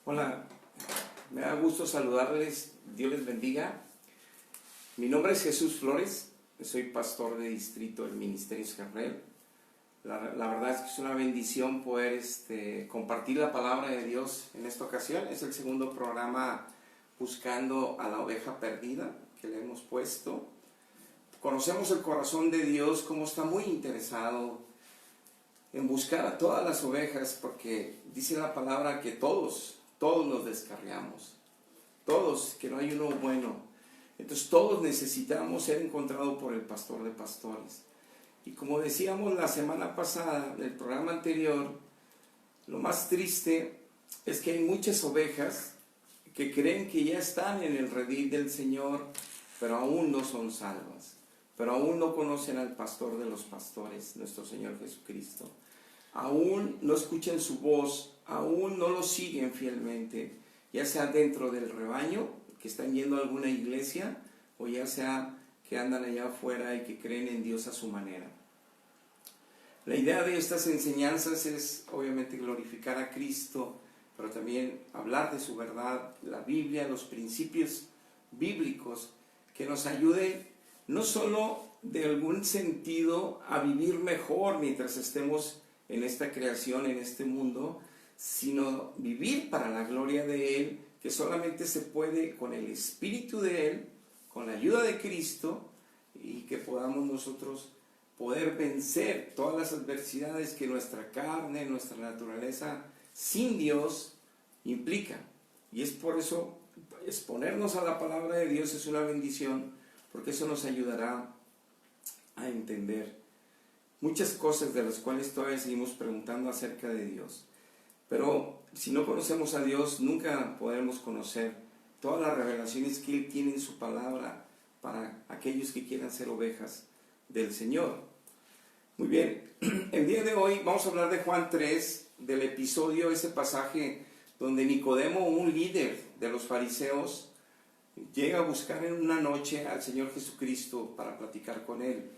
Hola, me da gusto saludarles, Dios les bendiga. Mi nombre es Jesús Flores, soy pastor de distrito del Ministerio Israel. La verdad es que es una bendición poder compartir la palabra de Dios en esta ocasión. Es el segundo programa buscando a la oveja perdida que le hemos puesto. Conocemos el corazón de Dios, cómo está muy interesado en buscar a todas las ovejas, porque dice la palabra que todos nos descarriamos, todos, que no hay uno bueno. Entonces todos necesitamos ser encontrados por el pastor de pastores. Y como decíamos la semana pasada, en el programa anterior, lo más triste es que hay muchas ovejas que creen que ya están en el redil del Señor, pero aún no son salvas, pero aún no conocen al pastor de los pastores, nuestro Señor Jesucristo. Aún no escuchan su voz, aún no lo siguen fielmente, ya sea dentro del rebaño, que están yendo a alguna iglesia, o ya sea que andan allá afuera y que creen en Dios a su manera. La idea de estas enseñanzas es obviamente glorificar a Cristo, pero también hablar de su verdad, la Biblia, los principios bíblicos que nos ayuden no solo de algún sentido a vivir mejor mientras estemos en esta creación, en este mundo, sino vivir para la gloria de Él, que solamente se puede con el Espíritu de Él, con la ayuda de Cristo, y que podamos nosotros poder vencer todas las adversidades que nuestra carne, nuestra naturaleza sin Dios implica. Y es por eso exponernos a la palabra de Dios es una bendición, porque eso nos ayudará a entender muchas cosas de las cuales todavía seguimos preguntando acerca de Dios. Pero si no conocemos a Dios, nunca podremos conocer todas las revelaciones que Él tiene en su palabra para aquellos que quieran ser ovejas del Señor. Muy bien, el día de hoy vamos a hablar de Juan 3, del episodio, ese pasaje donde Nicodemo, un líder de los fariseos, llega a buscar en una noche al Señor Jesucristo para platicar con Él.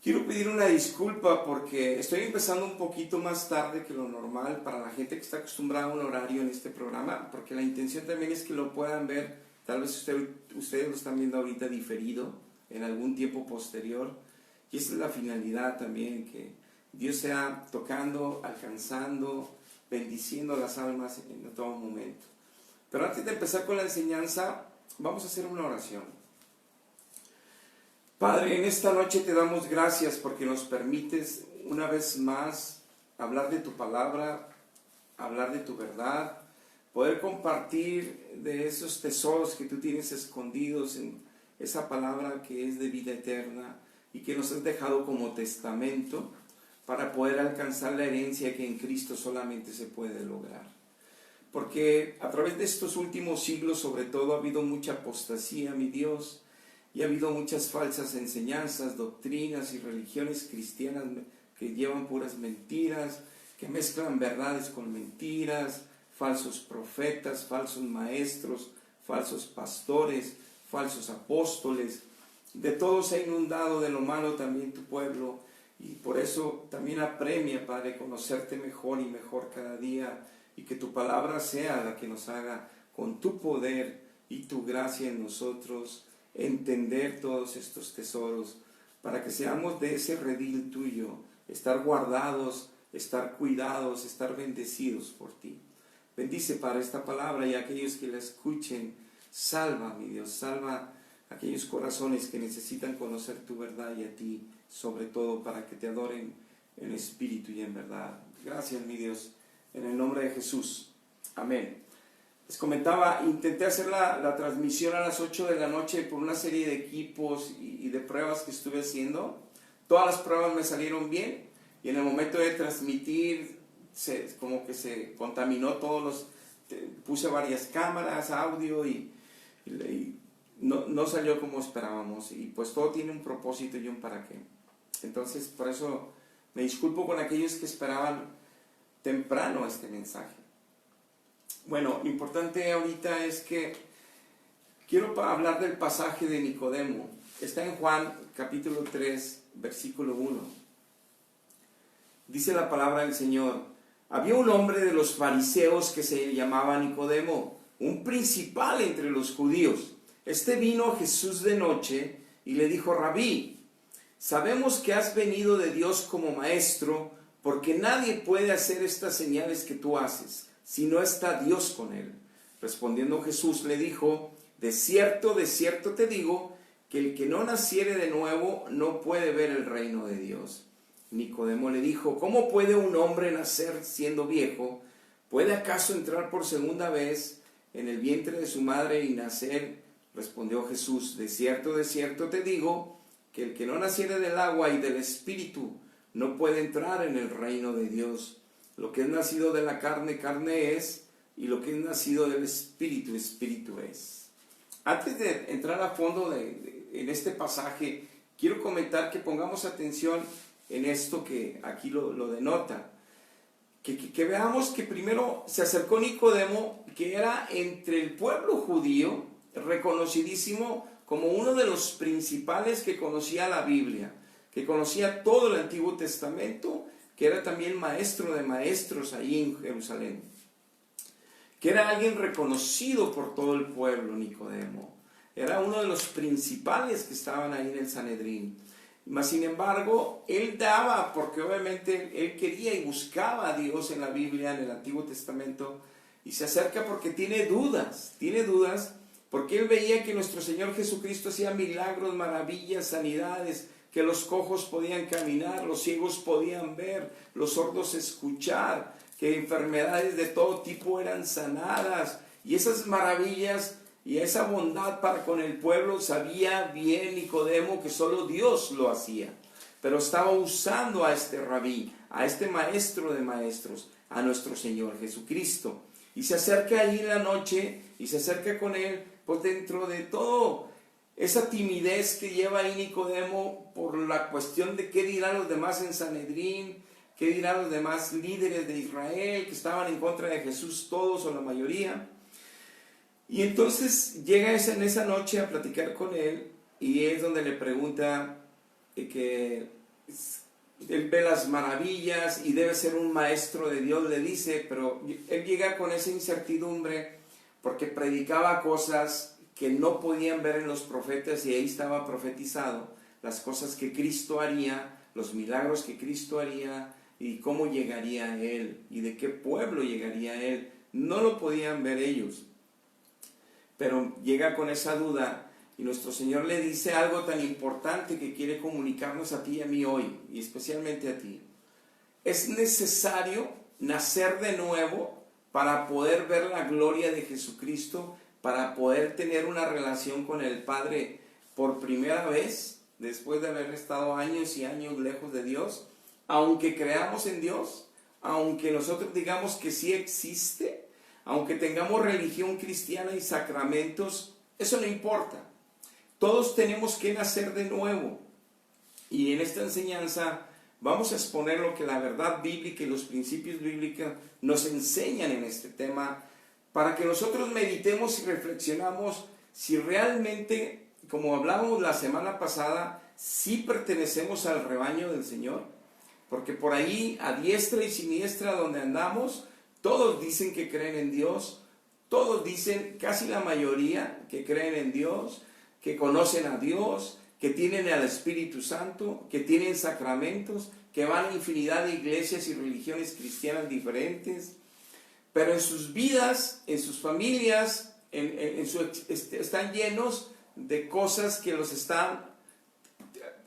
Quiero pedir una disculpa porque estoy empezando un poquito más tarde que lo normal para la gente que está acostumbrada a un horario en este programa, porque la intención también es que lo puedan ver, tal vez ustedes lo están viendo ahorita diferido, en algún tiempo posterior, y esa es la finalidad también, que Dios sea tocando, alcanzando, bendiciendo las almas en todo momento. Pero antes de empezar con la enseñanza, vamos a hacer una oración. Padre, en esta noche te damos gracias porque nos permites una vez más hablar de tu palabra, hablar de tu verdad, poder compartir de esos tesoros que tú tienes escondidos en esa palabra que es de vida eterna y que nos has dejado como testamento para poder alcanzar la herencia que en Cristo solamente se puede lograr. Porque a través de estos últimos siglos, sobre todo, ha habido mucha apostasía, mi Dios, y ha habido muchas falsas enseñanzas, doctrinas y religiones cristianas que llevan puras mentiras, que mezclan verdades con mentiras, falsos profetas, falsos maestros, falsos pastores, falsos apóstoles. De todo se ha inundado de lo malo también tu pueblo, y por eso también apremia, Padre, conocerte mejor y mejor cada día, y que tu palabra sea la que nos haga con tu poder y tu gracia en nosotros entender todos estos tesoros, para que seamos de ese redil tuyo, estar guardados, estar cuidados, estar bendecidos por ti. Bendice para esta palabra y a aquellos que la escuchen. Salva, mi Dios, salva aquellos corazones que necesitan conocer tu verdad y a ti, sobre todo para que te adoren en espíritu y en verdad. Gracias, mi Dios, en el nombre de Jesús. Amén. Les comentaba, intenté hacer la transmisión a las 8 de la noche por una serie de equipos y de pruebas que estuve haciendo. Todas las pruebas me salieron bien y en el momento de transmitir como que se contaminó puse varias cámaras, audio y no salió como esperábamos, y pues todo tiene un propósito y un para qué. Entonces por eso me disculpo con aquellos que esperaban temprano este mensaje. Bueno, lo importante ahorita es que quiero hablar del pasaje de Nicodemo. Está en Juan capítulo 3, versículo 1. Dice la palabra del Señor: Había un hombre de los fariseos que se llamaba Nicodemo, un principal entre los judíos. Este vino a Jesús de noche y le dijo: Rabí, sabemos que has venido de Dios como maestro, porque nadie puede hacer estas señales que tú haces, si no está Dios con él. Respondiendo Jesús le dijo: de cierto te digo, que el que no naciere de nuevo no puede ver el reino de Dios. Nicodemo le dijo: ¿cómo puede un hombre nacer siendo viejo? ¿Puede acaso entrar por segunda vez en el vientre de su madre y nacer? Respondió Jesús: de cierto te digo, que el que no naciere del agua y del Espíritu no puede entrar en el reino de Dios. Lo que es nacido de la carne, carne es, y lo que es nacido del Espíritu, Espíritu es. Antes de entrar a fondo en este pasaje, quiero comentar que pongamos atención en esto que aquí lo denota. Que veamos que primero se acercó Nicodemo, que era entre el pueblo judío, reconocidísimo como uno de los principales que conocía la Biblia, que conocía todo el Antiguo Testamento, que era también maestro de maestros ahí en Jerusalén, que era alguien reconocido por todo el pueblo. Nicodemo era uno de los principales que estaban ahí en el Sanedrín. Mas sin embargo, él daba, porque obviamente él quería y buscaba a Dios en la Biblia, en el Antiguo Testamento, y se acerca porque tiene dudas porque él veía que nuestro Señor Jesucristo hacía milagros, maravillas, sanidades, que los cojos podían caminar, los ciegos podían ver, los sordos escuchar, que enfermedades de todo tipo eran sanadas, y esas maravillas y esa bondad para con el pueblo sabía bien Nicodemo que solo Dios lo hacía, pero estaba usando a este rabí, a este maestro de maestros, a nuestro Señor Jesucristo, y se acerca ahí en la noche, y se acerca con él, pues dentro de todo esa timidez que lleva ahí Nicodemo por la cuestión de qué dirán los demás en Sanedrín, qué dirán los demás líderes de Israel que estaban en contra de Jesús, todos o la mayoría. Y entonces llega en esa noche a platicar con él, y es donde le pregunta que él ve las maravillas y debe ser un maestro de Dios, le dice, pero él llega con esa incertidumbre porque predicaba cosas que no podían ver en los profetas, y ahí estaba profetizado las cosas que Cristo haría, los milagros que Cristo haría, y cómo llegaría a él, y de qué pueblo llegaría a él. No lo podían ver ellos, pero llega con esa duda, y nuestro Señor le dice algo tan importante que quiere comunicarnos a ti y a mí hoy, y especialmente a ti. Es necesario nacer de nuevo para poder ver la gloria de Jesucristo, para poder tener una relación con el Padre por primera vez, después de haber estado años y años lejos de Dios. Aunque creamos en Dios, aunque nosotros digamos que sí existe, aunque tengamos religión cristiana y sacramentos, eso no importa. Todos tenemos que nacer de nuevo. Y en esta enseñanza vamos a exponer lo que la verdad bíblica y los principios bíblicos nos enseñan en este tema, para que nosotros meditemos y reflexionamos si realmente, como hablábamos la semana pasada, sí pertenecemos al rebaño del Señor. Porque por ahí, a diestra y siniestra donde andamos, todos dicen que creen en Dios, todos dicen, casi la mayoría, que creen en Dios, que conocen a Dios, que tienen al Espíritu Santo, que tienen sacramentos, que van a infinidad de iglesias y religiones cristianas diferentes, pero en sus vidas, en sus familias, están llenos de cosas que los están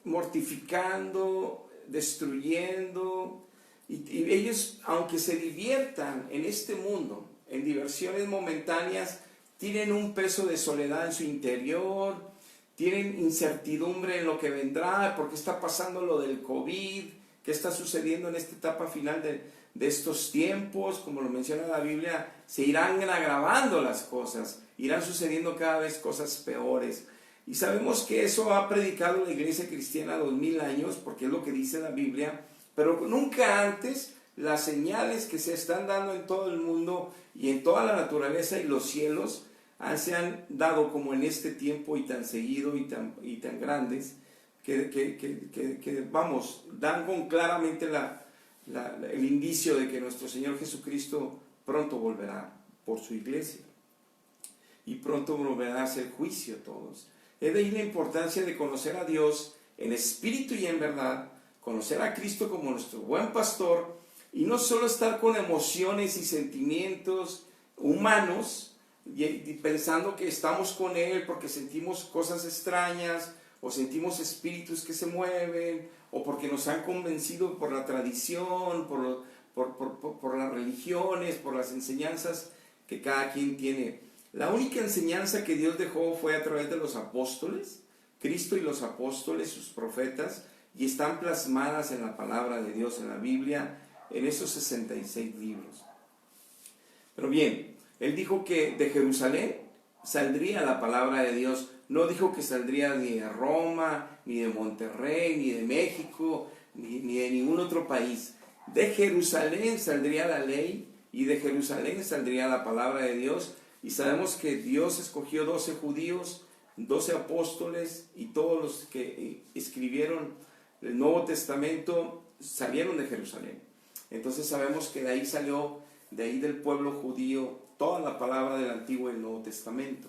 mortificando, destruyendo, y ellos, aunque se diviertan en este mundo, en diversiones momentáneas, tienen un peso de soledad en su interior, tienen incertidumbre en lo que vendrá, porque está pasando lo del COVID, qué está sucediendo en esta etapa final de estos tiempos. Como lo menciona la Biblia, se irán agravando las cosas, irán sucediendo cada vez cosas peores. Y sabemos que eso ha predicado la iglesia cristiana 2000 años, porque es lo que dice la Biblia, pero nunca antes las señales que se están dando en todo el mundo y en toda la naturaleza y los cielos se han dado como en este tiempo, y tan seguido y tan grandes, que vamos, dan con claramente el indicio de que nuestro Señor Jesucristo pronto volverá por su iglesia y pronto volverá a hacer juicio a todos. Es de ahí la importancia de conocer a Dios en espíritu y en verdad, conocer a Cristo como nuestro buen pastor y no solo estar con emociones y sentimientos humanos y pensando que estamos con Él porque sentimos cosas extrañas o sentimos espíritus que se mueven o porque nos han convencido por la tradición, por las religiones, por las enseñanzas que cada quien tiene. La única enseñanza que Dios dejó fue a través de los apóstoles, Cristo y los apóstoles, sus profetas, y están plasmadas en la palabra de Dios, en la Biblia, en esos 66 libros. Pero bien, Él dijo que de Jerusalén saldría la palabra de Dios. No dijo que saldría ni de Roma, ni de Monterrey, ni de México, ni de ningún otro país. De Jerusalén saldría la ley y de Jerusalén saldría la palabra de Dios. Y sabemos que Dios escogió 12 judíos, 12 apóstoles y todos los que escribieron el Nuevo Testamento salieron de Jerusalén. Entonces sabemos que de ahí salió, de ahí del pueblo judío, toda la palabra del Antiguo y el Nuevo Testamento.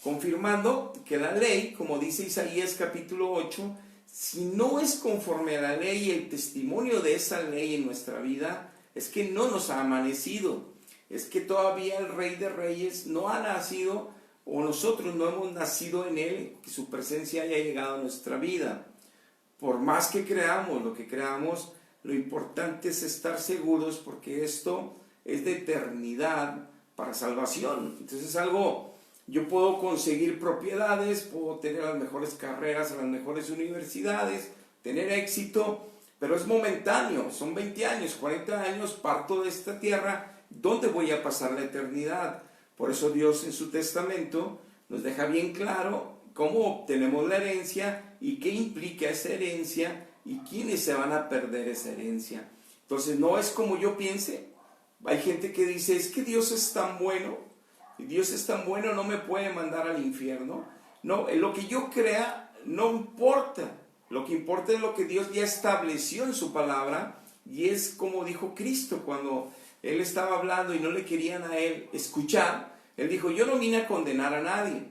Confirmando que la ley, como dice Isaías capítulo 8, si no es conforme a la ley y el testimonio de esa ley en nuestra vida, es que no nos ha amanecido, es que todavía el Rey de Reyes no ha nacido o nosotros no hemos nacido en Él, que su presencia haya llegado a nuestra vida. Por más que creamos lo que creamos, lo importante es estar seguros porque esto es de eternidad para salvación. Entonces es algo, yo puedo conseguir propiedades, puedo tener las mejores carreras en las mejores universidades, tener éxito, pero es momentáneo, son 20 años, 40 años, parto de esta tierra, ¿dónde voy a pasar la eternidad? Por eso Dios en su testamento nos deja bien claro cómo obtenemos la herencia y qué implica esa herencia y quiénes se van a perder esa herencia. Entonces no es como yo piense. Hay gente que dice, es que Dios es tan bueno, y Dios es tan bueno, no me puede mandar al infierno. No, lo que yo crea no importa. Lo que importa es lo que Dios ya estableció en su palabra y es como dijo Cristo cuando Él estaba hablando y no le querían a Él escuchar. Él dijo, yo no vine a condenar a nadie,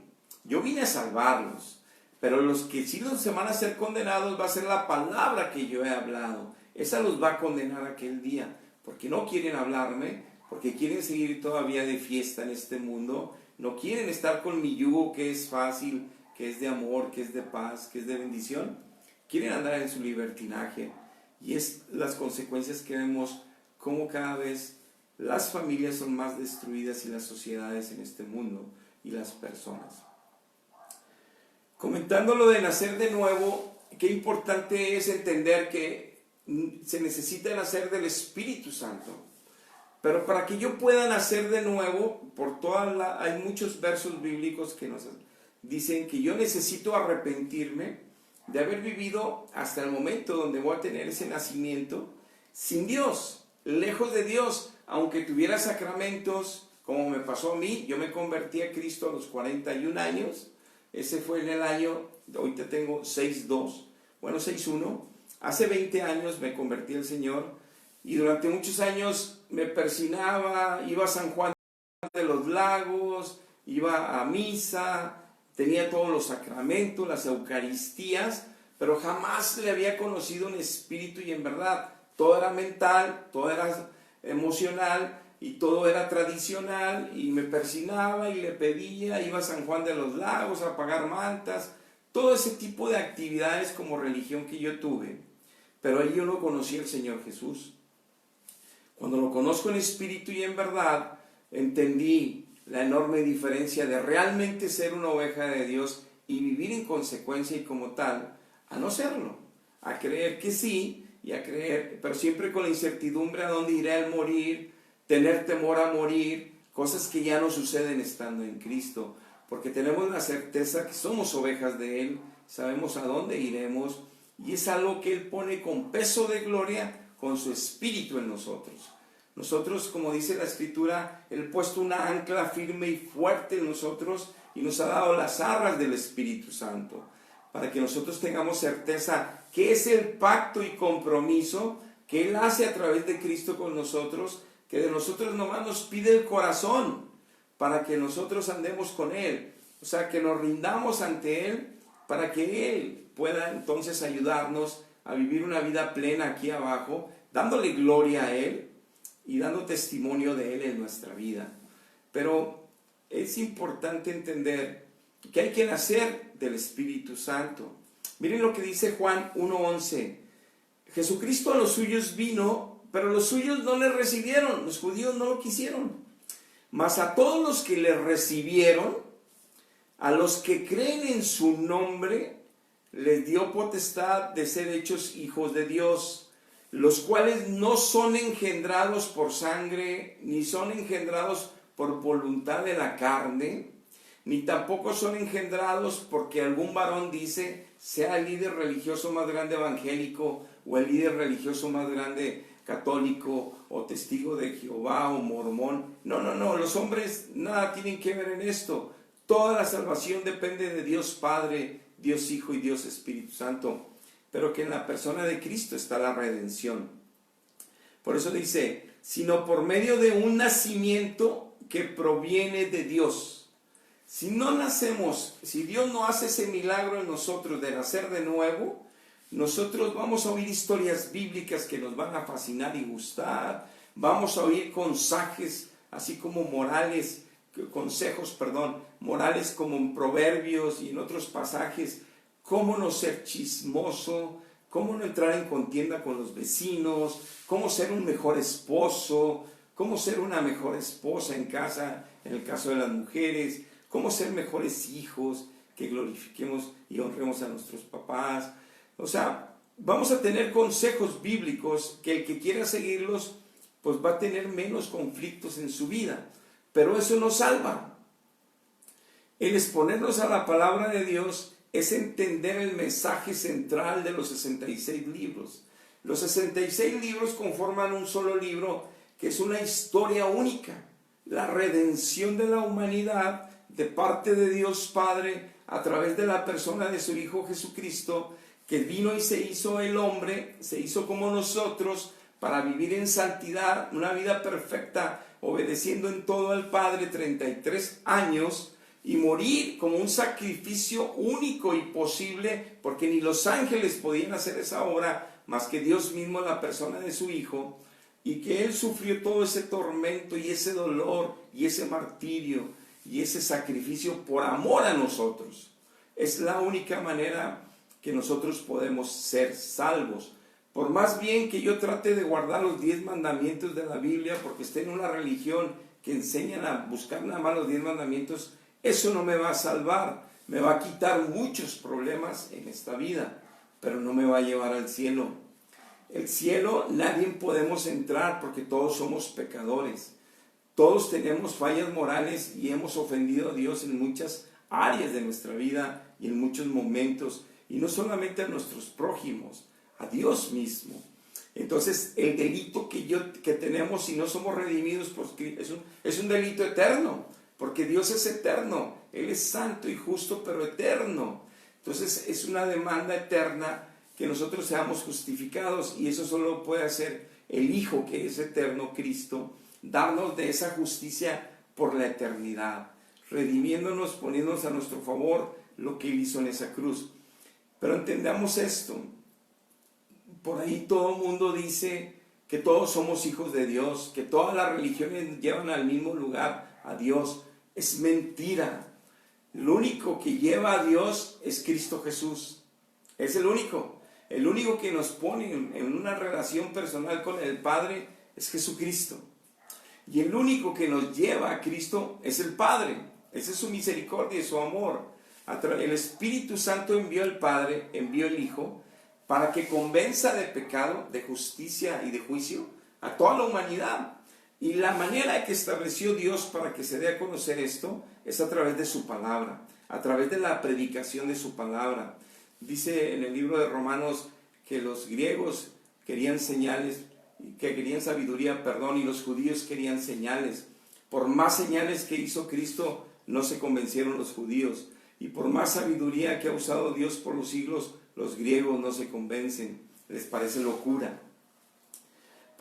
yo vine a salvarlos. Pero los que sí se van a ser condenados va a ser la palabra que yo he hablado. Esa los va a condenar aquel día, porque no quieren hablarme, porque quieren seguir todavía de fiesta en este mundo, no quieren estar con mi yugo que es fácil, que es de amor, que es de paz, que es de bendición. Quieren andar en su libertinaje. Y es las consecuencias que vemos, como cada vez las familias son más destruidas y las sociedades en este mundo y las personas. Comentando lo de nacer de nuevo, qué importante es entender que se necesita nacer del Espíritu Santo. Pero para que yo pueda nacer de nuevo, hay muchos versos bíblicos que nos dicen que yo necesito arrepentirme de haber vivido hasta el momento donde voy a tener ese nacimiento sin Dios, lejos de Dios, aunque tuviera sacramentos, como me pasó a mí. Yo me convertí a Cristo a los 41 años. Ese fue en el año, ahorita tengo 6'1". Hace 20 años me convertí al Señor y durante muchos años me persinaba, iba a San Juan de los Lagos, iba a misa, tenía todos los sacramentos, las eucaristías, pero jamás le había conocido en espíritu y en verdad. Todo era mental, todo era emocional y todo era tradicional, y me persinaba y le pedía, iba a San Juan de los Lagos a pagar mantas, todo ese tipo de actividades como religión que yo tuve. Pero ahí yo no conocí al Señor Jesús. Cuando lo conozco en espíritu y en verdad, entendí la enorme diferencia de realmente ser una oveja de Dios y vivir en consecuencia y como tal, a no serlo, a creer que sí y a creer, pero siempre con la incertidumbre a dónde iré al morir, tener temor a morir, cosas que ya no suceden estando en Cristo, porque tenemos la certeza que somos ovejas de Él, sabemos a dónde iremos y es algo que Él pone con peso de gloria con su espíritu en nosotros. Nosotros, como dice la Escritura, Él ha puesto una ancla firme y fuerte en nosotros y nos ha dado las arras del Espíritu Santo, para que nosotros tengamos certeza que es el pacto y compromiso que Él hace a través de Cristo con nosotros, que de nosotros nomás nos pide el corazón para que nosotros andemos con Él. O sea, que nos rindamos ante Él para que Él pueda entonces ayudarnos a vivir una vida plena aquí abajo, dándole gloria a Él y dando testimonio de Él en nuestra vida. Pero es importante entender que hay que nacer del Espíritu Santo. Miren lo que dice Juan 1:11. Jesucristo a los suyos vino, pero los suyos no le recibieron, los judíos no lo quisieron. Mas a todos los que le recibieron, a los que creen en su nombre, les dio potestad de ser hechos hijos de Dios, los cuales no son engendrados por sangre, ni son engendrados por voluntad de la carne, ni tampoco son engendrados porque algún varón dice, sea el líder religioso más grande evangélico, o el líder religioso más grande católico, o testigo de Jehová, o mormón. No, los hombres nada tienen que ver en esto. Toda la salvación depende de Dios Padre, Dios Hijo y Dios Espíritu Santo, pero que en la persona de Cristo está la redención. Por eso dice, sino por medio de un nacimiento que proviene de Dios. Si no nacemos, si Dios no hace ese milagro en nosotros de nacer de nuevo, nosotros vamos a oír historias bíblicas que nos van a fascinar y gustar, vamos a oír consejos, así como consejos morales como en Proverbios y en otros pasajes, cómo no ser chismoso, cómo no entrar en contienda con los vecinos, cómo ser un mejor esposo, cómo ser una mejor esposa en casa, en el caso de las mujeres, cómo ser mejores hijos, que glorifiquemos y honremos a nuestros papás. O sea, vamos a tener consejos bíblicos que el que quiera seguirlos, pues va a tener menos conflictos en su vida. Pero eso no salva. El exponernos a la palabra de Dios es entender el mensaje central de los 66 libros. Los 66 libros conforman un solo libro que es una historia única. La redención de la humanidad de parte de Dios Padre a través de la persona de su Hijo Jesucristo, que vino y se hizo el hombre, se hizo como nosotros, para vivir en santidad, una vida perfecta, obedeciendo en todo al Padre 33 años, y morir como un sacrificio único y posible, porque ni los ángeles podían hacer esa obra, más que Dios mismo en la persona de su Hijo, y que Él sufrió todo ese tormento y ese dolor y ese martirio y ese sacrificio por amor a nosotros. Es la única manera que nosotros podemos ser salvos. Por más bien que yo trate de guardar los 10 mandamientos de la Biblia, porque esté en una religión que enseñan a buscar nada más los 10 mandamientos, eso no me va a salvar. Me va a quitar muchos problemas en esta vida, pero no me va a llevar al cielo. El cielo nadie podemos entrar porque todos somos pecadores. Todos tenemos fallas morales y hemos ofendido a Dios en muchas áreas de nuestra vida y en muchos momentos. Y no solamente a nuestros prójimos, a Dios mismo. Entonces el delito que tenemos si no somos redimidos pues, es un delito eterno, porque Dios es eterno, Él es santo y justo pero eterno. Entonces es una demanda eterna que nosotros seamos justificados, y eso solo puede hacer el Hijo que es eterno, Cristo, darnos de esa justicia por la eternidad, redimiéndonos, poniéndonos a nuestro favor lo que Él hizo en esa cruz. Pero entendamos esto, por ahí todo el mundo dice que todos somos hijos de Dios, que todas las religiones llevan al mismo lugar, a Dios. Es mentira. Lo único que lleva a Dios es Cristo Jesús. Es el único que nos pone en una relación personal con el Padre es Jesucristo. Y el único que nos lleva a Cristo es el Padre. Esa es su misericordia y su amor. El Espíritu Santo envió al Padre, envió al Hijo, para que convenza de pecado, de justicia y de juicio a toda la humanidad. Y la manera que estableció Dios para que se dé a conocer esto es a través de su palabra, a través de la predicación de su palabra. Dice en el libro de Romanos que los griegos querían señales, que querían sabiduría, y los judíos querían señales. Por más señales que hizo Cristo, no se convencieron los judíos. Y por más sabiduría que ha usado Dios por los siglos, los griegos no se convencen, les parece locura.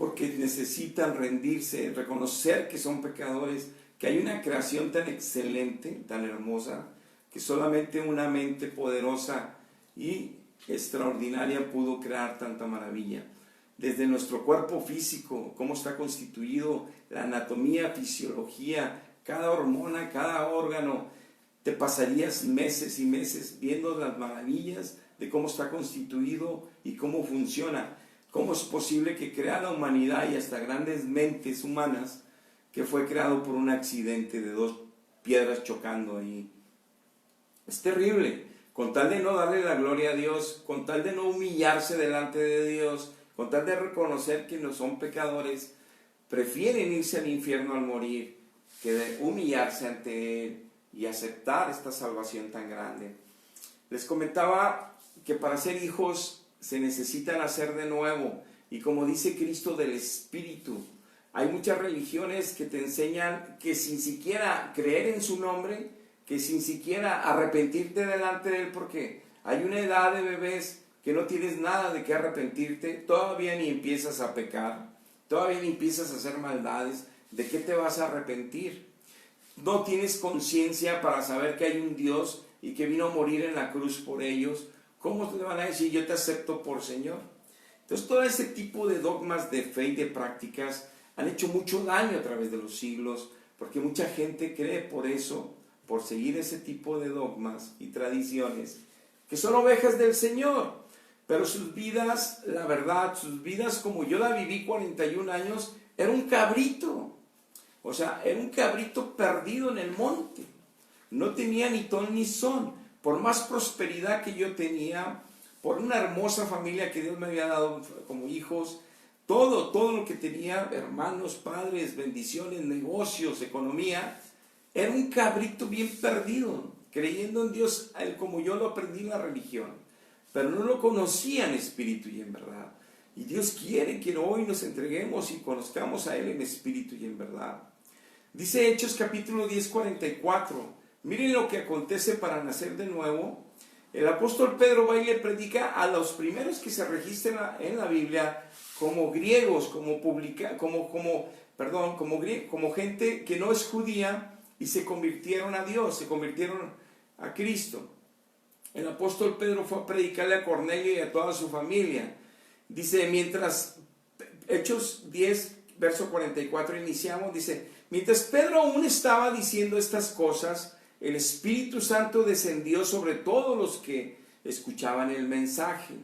porque necesitan rendirse, reconocer que son pecadores, que hay una creación tan excelente, tan hermosa, que solamente una mente poderosa y extraordinaria pudo crear tanta maravilla. Desde nuestro cuerpo físico, cómo está constituido, la anatomía, fisiología, cada hormona, cada órgano, te pasarías meses y meses viendo las maravillas de cómo está constituido y cómo funciona. ¿Cómo es posible que crea la humanidad y hasta grandes mentes humanas que fue creado por un accidente de dos piedras chocando ahí? Es terrible. Con tal de no darle la gloria a Dios, con tal de no humillarse delante de Dios, con tal de reconocer que no son pecadores, prefieren irse al infierno al morir que de humillarse ante Él y aceptar esta salvación tan grande. Les comentaba que para ser hijos se necesita nacer de nuevo, y como dice Cristo, del Espíritu. Hay muchas religiones que te enseñan que sin siquiera creer en su nombre, que sin siquiera arrepentirte delante de Él, porque hay una edad de bebés que no tienes nada de qué arrepentirte, todavía ni empiezas a pecar, todavía ni empiezas a hacer maldades, ¿de qué te vas a arrepentir? No tienes conciencia para saber que hay un Dios y que vino a morir en la cruz por ellos. ¿Cómo te van a decir yo te acepto por Señor? Entonces todo ese tipo de dogmas de fe y de prácticas han hecho mucho daño a través de los siglos, porque mucha gente cree por eso, por seguir ese tipo de dogmas y tradiciones, que son ovejas del Señor, pero sus vidas, la verdad, sus vidas como yo la viví 41 años, era un cabrito, o sea, era un cabrito perdido en el monte, no tenía ni ton ni son, por más prosperidad que yo tenía, por una hermosa familia que Dios me había dado como hijos, todo lo que tenía, hermanos, padres, bendiciones, negocios, economía, era un cabrito bien perdido, creyendo en Dios como yo lo aprendí en la religión, pero no lo conocía en espíritu y en verdad. Y Dios quiere que hoy nos entreguemos y conozcamos a Él en espíritu y en verdad. Dice Hechos capítulo 10, 44, miren lo que acontece para nacer de nuevo. El apóstol Pedro va y le predica a los primeros que se registran en la Biblia como griegos, como gente que no es judía, y se convirtieron a Dios, se convirtieron a Cristo. El apóstol Pedro fue a predicarle a Cornelio y a toda su familia. Dice, Hechos 10, verso 44, iniciamos, dice, mientras Pedro aún estaba diciendo estas cosas, el Espíritu Santo descendió sobre todos los que escuchaban el mensaje.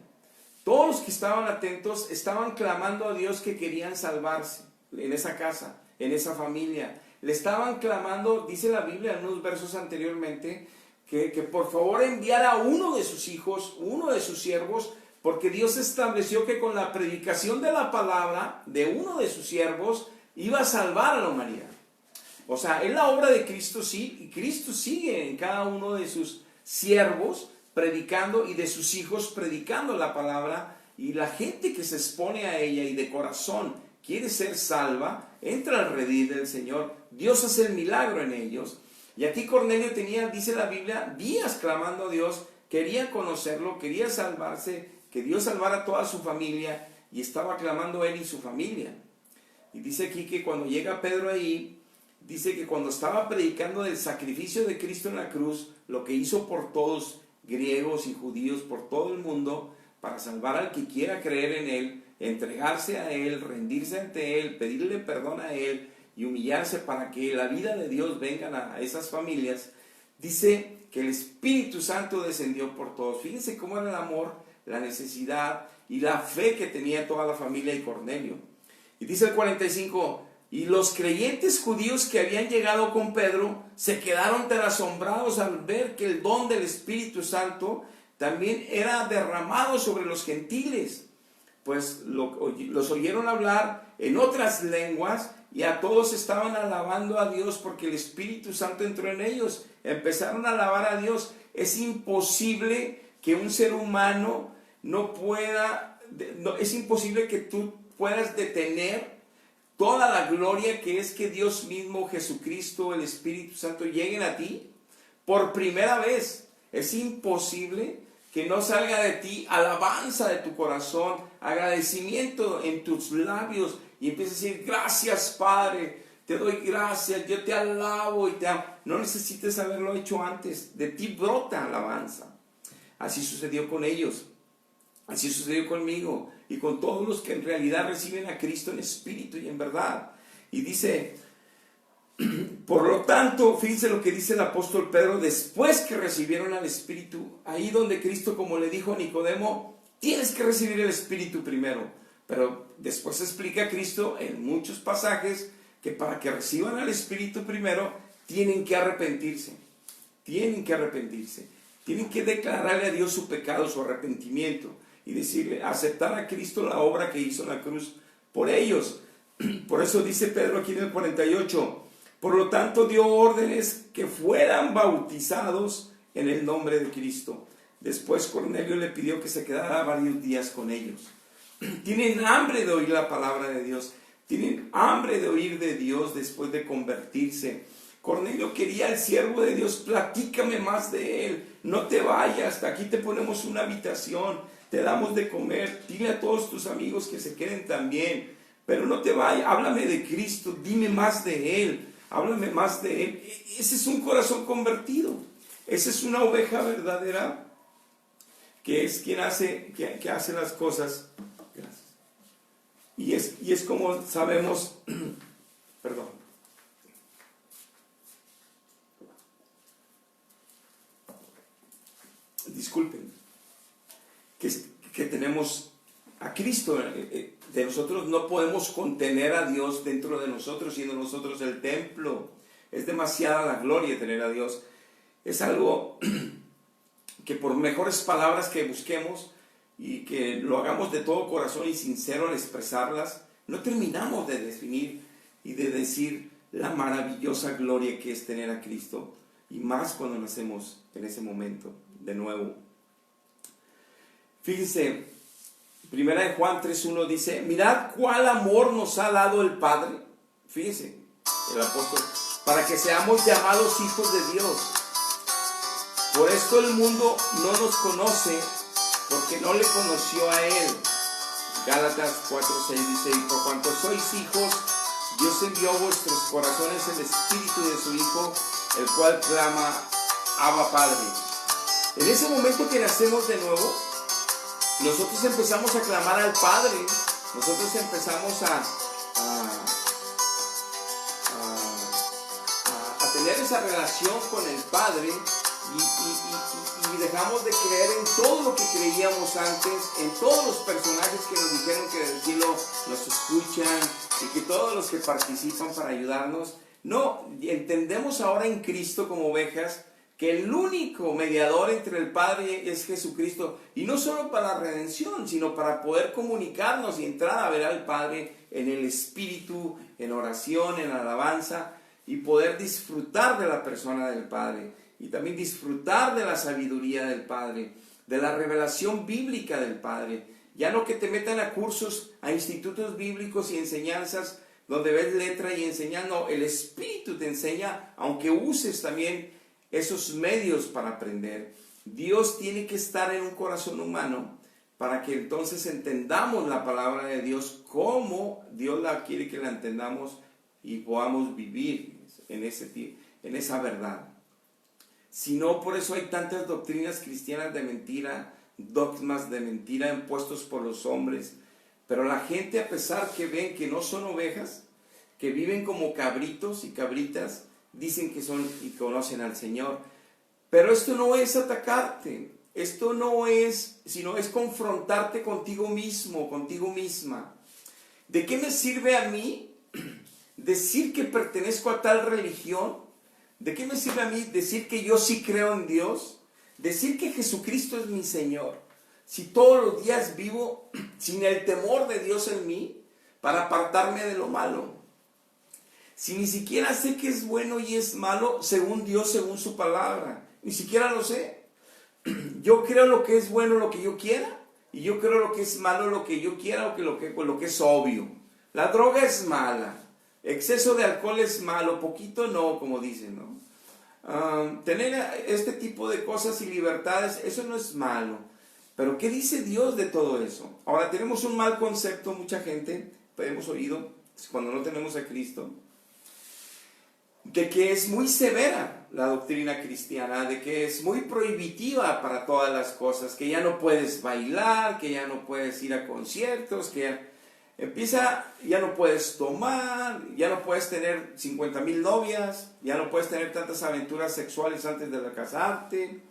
Todos los que estaban atentos estaban clamando a Dios que querían salvarse en esa casa, en esa familia. Le estaban clamando, dice la Biblia en unos versos anteriormente, que por favor enviara a uno de sus hijos, uno de sus siervos, porque Dios estableció que con la predicación de la palabra de uno de sus siervos iba a salvar a la humanidad. O sea, es la obra de Cristo, sí, y Cristo sigue en cada uno de sus siervos predicando y de sus hijos predicando la palabra, y la gente que se expone a ella y de corazón quiere ser salva, entra al redil del Señor. Dios hace el milagro en ellos. Y aquí Cornelio tenía, dice la Biblia, días clamando a Dios, quería conocerlo, quería salvarse, que Dios salvara a toda su familia, y estaba clamando él y su familia. Y dice aquí que cuando llega Pedro ahí, dice que cuando estaba predicando del sacrificio de Cristo en la cruz, lo que hizo por todos, griegos y judíos, por todo el mundo, para salvar al que quiera creer en Él, entregarse a Él, rendirse ante Él, pedirle perdón a Él y humillarse para que la vida de Dios venga a esas familias, dice que el Espíritu Santo descendió por todos. Fíjense cómo era el amor, la necesidad y la fe que tenía toda la familia y Cornelio. Y dice el 45, y los creyentes judíos que habían llegado con Pedro se quedaron tan asombrados al ver que el don del Espíritu Santo también era derramado sobre los gentiles, pues los oyeron hablar en otras lenguas y a todos estaban alabando a Dios porque el Espíritu Santo entró en ellos. Empezaron a alabar a Dios. Es imposible que un ser humano es imposible que tú puedas detener toda la gloria que es que Dios mismo, Jesucristo, el Espíritu Santo lleguen a ti por primera vez. Es imposible que no salga de ti alabanza de tu corazón, agradecimiento en tus labios, y empieza a decir, gracias Padre, te doy gracias, yo te alabo y te amo. No necesitas haberlo hecho antes, de ti brota alabanza. Así sucedió con ellos, así sucedió conmigo y con todos los que en realidad reciben a Cristo en espíritu y en verdad. Y dice, por lo tanto, fíjense lo que dice el apóstol Pedro, después que recibieron al Espíritu, ahí donde Cristo, como le dijo a Nicodemo, tienes que recibir el Espíritu primero. Pero después explica a Cristo en muchos pasajes que para que reciban al Espíritu primero, tienen que arrepentirse, tienen que arrepentirse, tienen que declararle a Dios su pecado, su arrepentimiento, y decirle, aceptar a Cristo la obra que hizo en la cruz por ellos. Por eso dice Pedro aquí en el 48, por lo tanto dio órdenes que fueran bautizados en el nombre de Cristo. Después Cornelio le pidió que se quedara varios días con ellos. Tienen hambre de oír la palabra de Dios, tienen hambre de oír de Dios después de convertirse. Cornelio quería al siervo de Dios, platícame más de él, no te vayas, aquí te ponemos una habitación, te damos de comer, dile a todos tus amigos que se queden también, pero no te vayas, háblame de Cristo, dime más de él, háblame más de él. Ese es un corazón convertido, esa es una oveja verdadera, que es quien hace, que hace las cosas. Gracias. Y es como sabemos, perdón, disculpen, que tenemos a Cristo. De nosotros no podemos contener a Dios dentro de nosotros, siendo nosotros el templo. Es demasiada la gloria tener a Dios. Es algo que por mejores palabras que busquemos y que lo hagamos de todo corazón y sincero al expresarlas, no terminamos de definir y de decir la maravillosa gloria que es tener a Cristo, y más cuando nacemos en ese momento de nuevo. Fíjense, Primera de Juan 3:1 dice, mirad cuál amor nos ha dado el Padre, fíjense, el apóstol, para que seamos llamados hijos de Dios. Por esto el mundo no nos conoce, porque no le conoció a Él. Gálatas 4:6 dice, y por cuanto sois hijos, Dios envió a vuestros corazones el Espíritu de su Hijo, el cual clama, Abba Padre. En ese momento que nacemos de nuevo, nosotros empezamos a clamar al Padre, nosotros empezamos a tener esa relación con el Padre y dejamos de creer en todo lo que creíamos antes, en todos los personajes que nos dijeron que del cielo nos escuchan y que todos los que participan para ayudarnos. No, entendemos ahora en Cristo como ovejas que el único mediador entre el Padre es Jesucristo, y no solo para la redención, sino para poder comunicarnos y entrar a ver al Padre en el Espíritu, en oración, en alabanza, y poder disfrutar de la persona del Padre, y también disfrutar de la sabiduría del Padre, de la revelación bíblica del Padre. Ya no que te metan a cursos, a institutos bíblicos y enseñanzas, donde ves letra y enseñan, no, el Espíritu te enseña, aunque uses también esos medios para aprender. Dios tiene que estar en un corazón humano para que entonces entendamos la palabra de Dios como Dios la quiere que la entendamos y podamos vivir en esa verdad. Si no, por eso hay tantas doctrinas cristianas de mentira, dogmas de mentira impuestos por los hombres. Pero la gente, a pesar que ven que no son ovejas, que viven como cabritos y cabritas, dicen que son y conocen al Señor. Pero esto no es atacarte, esto no es, sino es confrontarte contigo mismo, contigo misma. ¿De qué me sirve a mí decir que pertenezco a tal religión? ¿De qué me sirve a mí decir que yo sí creo en Dios? Decir que Jesucristo es mi Señor, si todos los días vivo sin el temor de Dios en mí para apartarme de lo malo. Si ni siquiera sé qué es bueno y es malo según Dios, según su palabra. Ni siquiera lo sé. Yo creo lo que es bueno, lo que yo quiera. Y yo creo lo que es malo, lo que yo quiera, o lo que es obvio. La droga es mala. Exceso de alcohol es malo. Poquito no, como dicen, ¿no? Tener este tipo de cosas y libertades, eso no es malo. Pero ¿qué dice Dios de todo eso? Ahora, tenemos un mal concepto, mucha gente, hemos oído cuando no tenemos a Cristo, de que es muy severa la doctrina cristiana, de que es muy prohibitiva para todas las cosas, que ya no puedes bailar, que ya no puedes ir a conciertos, ya no puedes tomar, ya no puedes tener 50,000 novias, ya no puedes tener tantas aventuras sexuales antes de casarte.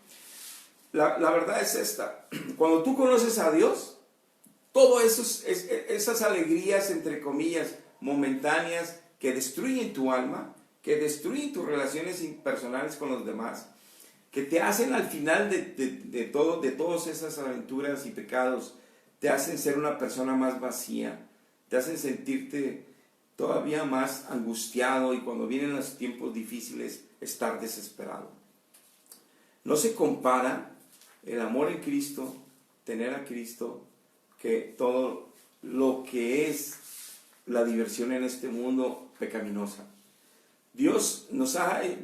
La verdad es esta: cuando tú conoces a Dios, todo esas alegrías, entre comillas, momentáneas, que destruyen tu alma, que destruyen tus relaciones personales con los demás, que te hacen al final de todas esas aventuras y pecados, te hacen ser una persona más vacía, te hacen sentirte todavía más angustiado, y cuando vienen los tiempos difíciles, estar desesperado. No se compara el amor en Cristo, tener a Cristo, que todo lo que es la diversión en este mundo pecaminosa. Dios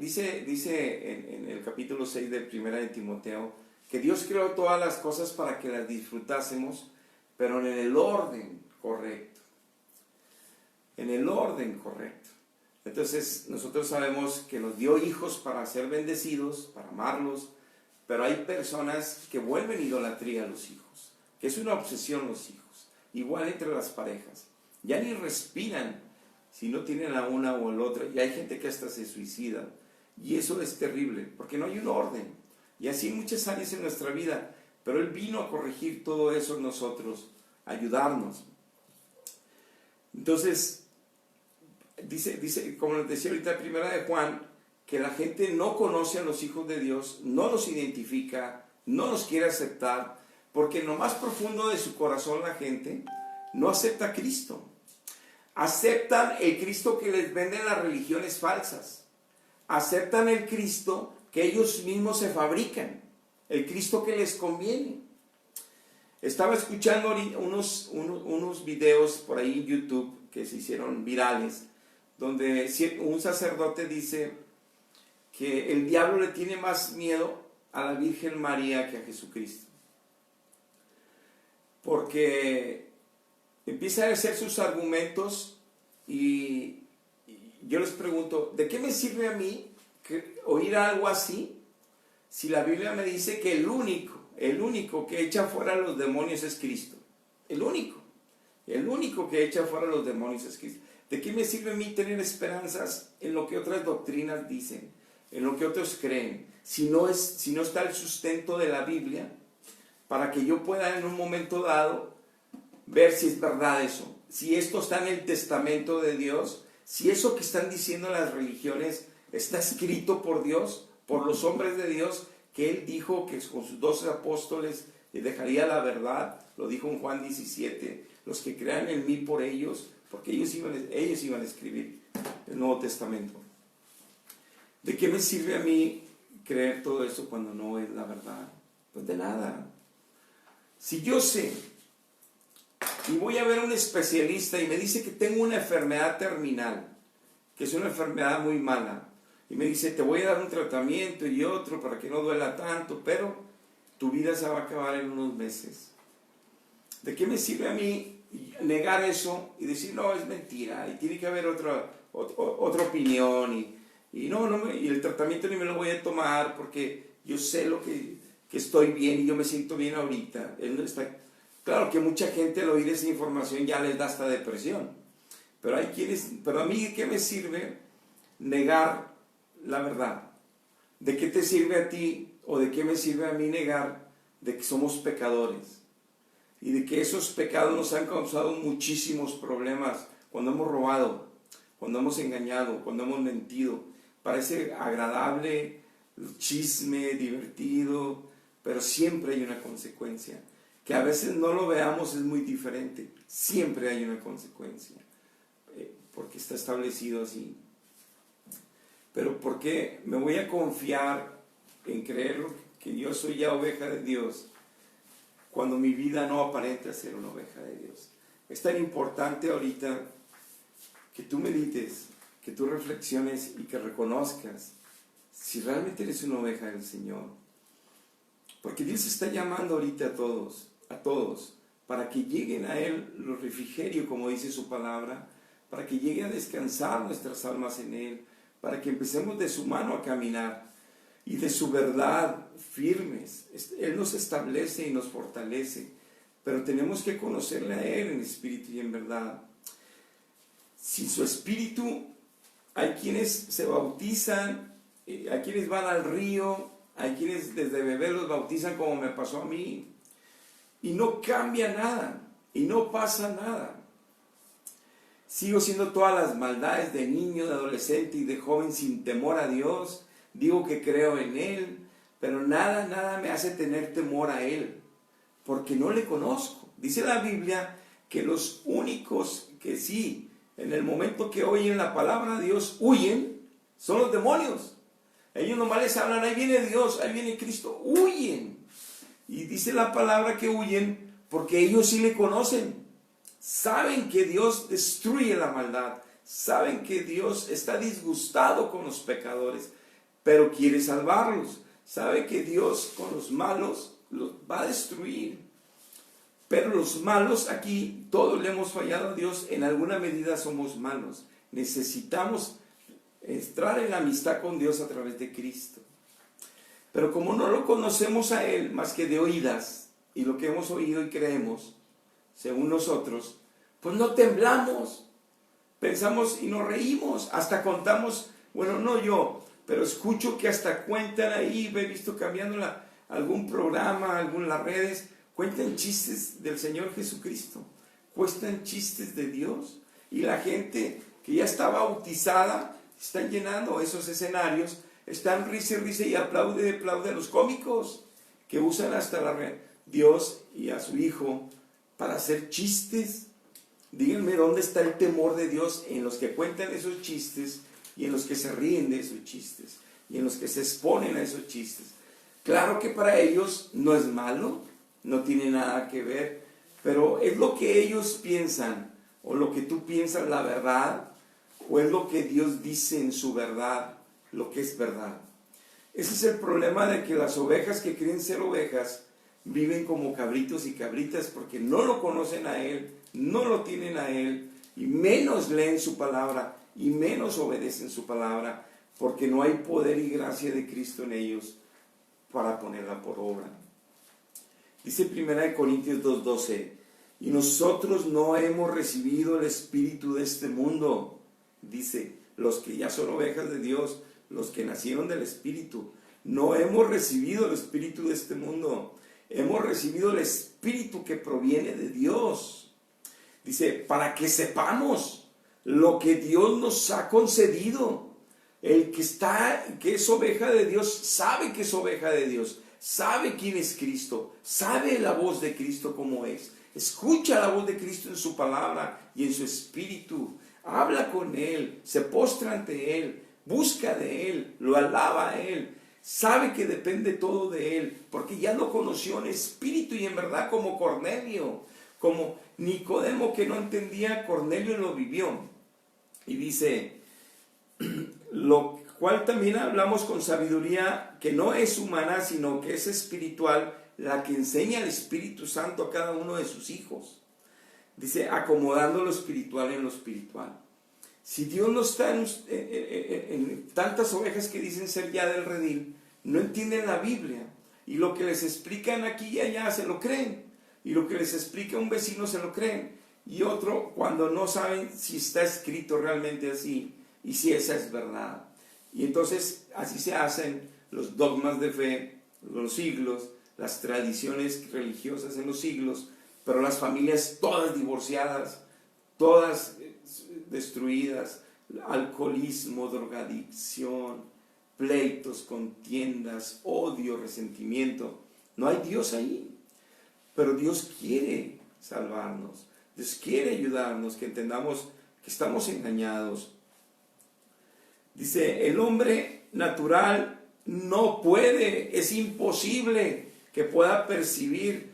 dice en el capítulo 6 de 1 de Timoteo, que Dios creó todas las cosas para que las disfrutásemos, pero en el orden correcto. En el orden correcto. Entonces nosotros sabemos que nos dio hijos para ser bendecidos, para amarlos, pero hay personas que vuelven idolatría a los hijos, que es una obsesión los hijos, igual entre las parejas. Ya ni respiran si no tienen a una o al otro, y hay gente que hasta se suicida, y eso es terrible, porque no hay un orden, y así muchas áreas en nuestra vida, pero Él vino a corregir todo eso en nosotros, a ayudarnos. Entonces, dice, como les decía ahorita, primera de Juan, que la gente no conoce a los hijos de Dios, no los identifica, no los quiere aceptar, porque en lo más profundo de su corazón la gente no acepta a Cristo. Aceptan el Cristo que les venden las religiones falsas. Aceptan el Cristo que ellos mismos se fabrican, el Cristo que les conviene. Estaba escuchando unos videos por ahí en YouTube que se hicieron virales, donde un sacerdote dice que el diablo le tiene más miedo a la Virgen María que a Jesucristo, porque empieza a hacer sus argumentos, y yo les pregunto, ¿de qué me sirve a mí oír algo así si la Biblia me dice que el único que echa fuera a los demonios es Cristo? El único que echa fuera a los demonios es Cristo. ¿De qué me sirve a mí tener esperanzas en lo que otras doctrinas dicen, en lo que otros creen, si no está el sustento de la Biblia, para que yo pueda en un momento dado ver si es verdad eso, si esto está en el testamento de Dios, si eso que están diciendo las religiones está escrito por Dios, por los hombres de Dios, que Él dijo que con sus 12 apóstoles le dejaría la verdad, lo dijo en Juan 17, los que crean en mí por ellos, porque ellos iban a escribir el Nuevo Testamento. ¿De qué me sirve a mí creer todo eso cuando no es la verdad? Pues de nada. Si yo sé y voy a ver a un especialista y me dice que tengo una enfermedad terminal, que es una enfermedad muy mala, y me dice, te voy a dar un tratamiento y otro para que no duela tanto, pero tu vida se va a acabar en unos meses. ¿De qué me sirve a mí negar eso y decir, no, es mentira, y tiene que haber otra opinión, y el tratamiento ni me lo voy a tomar porque yo sé que estoy bien y yo me siento bien ahorita? Claro que mucha gente al oír esa información ya les da hasta depresión, pero a mí, ¿qué me sirve negar la verdad? ¿De qué te sirve a ti o de qué me sirve a mí negar de que somos pecadores y de que esos pecados nos han causado muchísimos problemas? Cuando hemos robado, cuando hemos engañado, cuando hemos mentido, parece agradable, chisme, divertido, pero siempre hay una consecuencia. Que a veces no lo veamos es muy diferente, siempre hay una consecuencia, porque está establecido así. Pero ¿por qué me voy a confiar en creer que yo soy ya oveja de Dios cuando mi vida no aparenta ser una oveja de Dios? Es tan importante ahorita que tú medites, que tú reflexiones y que reconozcas si realmente eres una oveja del Señor. Porque Dios está llamando ahorita a todos, para que lleguen a Él los refrigerios, como dice su palabra, para que llegue a descansar nuestras almas en Él, para que empecemos de su mano a caminar y de su verdad firmes. Él nos establece y nos fortalece, pero tenemos que conocerle a Él en espíritu y en verdad. Sin su espíritu, hay quienes se bautizan, hay quienes van al río, hay quienes desde bebé los bautizan como me pasó a mí, y no cambia nada, y no pasa nada. Sigo haciendo todas las maldades de niño, de adolescente y de joven sin temor a Dios. Digo que creo en Él, pero nada me hace tener temor a Él, porque no le conozco. Dice la Biblia que los únicos que sí, en el momento que oyen la palabra de Dios, huyen, son los demonios. Ellos nomás les hablan, ahí viene Dios, ahí viene Cristo, huyen. Y dice la palabra que huyen porque ellos sí le conocen. Saben que Dios destruye la maldad, saben que Dios está disgustado con los pecadores, pero quiere salvarlos. Sabe que Dios con los malos los va a destruir. Pero los malos aquí, todos le hemos fallado a Dios, en alguna medida somos malos. Necesitamos entrar en la amistad con Dios a través de Cristo. Pero como no lo conocemos a Él más que de oídas, y lo que hemos oído y creemos, según nosotros, pues no temblamos, pensamos y nos reímos, hasta contamos, bueno, no yo, pero escucho que hasta cuentan ahí, he visto cambiando algún programa, las redes, cuentan chistes del Señor Jesucristo, cuentan chistes de Dios, y la gente que ya está bautizada, están llenando esos escenarios, están risa y aplaude a los cómicos, que usan hasta Dios y a su Hijo para hacer chistes. Díganme dónde está el temor de Dios en los que cuentan esos chistes y en los que se ríen de esos chistes y en los que se exponen a esos chistes. Claro que para ellos no es malo, no tiene nada que ver, pero es lo que ellos piensan o lo que tú piensas la verdad o es lo que Dios dice en su verdad, lo que es verdad. Ese es el problema de que las ovejas que creen ser ovejas viven como cabritos y cabritas porque no lo conocen a Él, no lo tienen a Él y menos leen su palabra y menos obedecen su palabra porque no hay poder y gracia de Cristo en ellos para ponerla por obra. Dice 1 Corintios 2:12, y nosotros no hemos recibido el espíritu de este mundo. Dice, los que ya son ovejas de Dios, los que nacieron del espíritu, no hemos recibido el espíritu de este mundo. Hemos recibido el espíritu que proviene de Dios. Dice, para que sepamos lo que Dios nos ha concedido. El que es oveja de Dios, sabe que es oveja de Dios, sabe quién es Cristo, sabe la voz de Cristo cómo es, escucha la voz de Cristo en su palabra y en su espíritu, habla con Él, se postra ante Él, busca de Él, lo alaba a Él, sabe que depende todo de Él, porque ya lo conoció en espíritu y en verdad como Cornelio, como Nicodemo que no entendía, Cornelio lo vivió. Y dice, lo cual también hablamos con sabiduría que no es humana, sino que es espiritual, la que enseña el Espíritu Santo a cada uno de sus hijos. Dice, acomodando lo espiritual en lo espiritual. Si Dios no está en tantas ovejas que dicen ser ya del redil, no entienden la Biblia. Y lo que les explican aquí y allá se lo creen. Y lo que les explica un vecino se lo creen. Y otro, cuando no saben si está escrito realmente así y si esa es verdad. Y entonces así se hacen los dogmas de fe, los siglos, las tradiciones religiosas en los siglos, pero las familias todas divorciadas, todas destruidas, alcoholismo, drogadicción, pleitos, contiendas, odio, resentimiento. No hay Dios ahí, pero Dios quiere salvarnos, Dios quiere ayudarnos, que entendamos que estamos engañados. Dice, el hombre natural no puede, es imposible que pueda percibir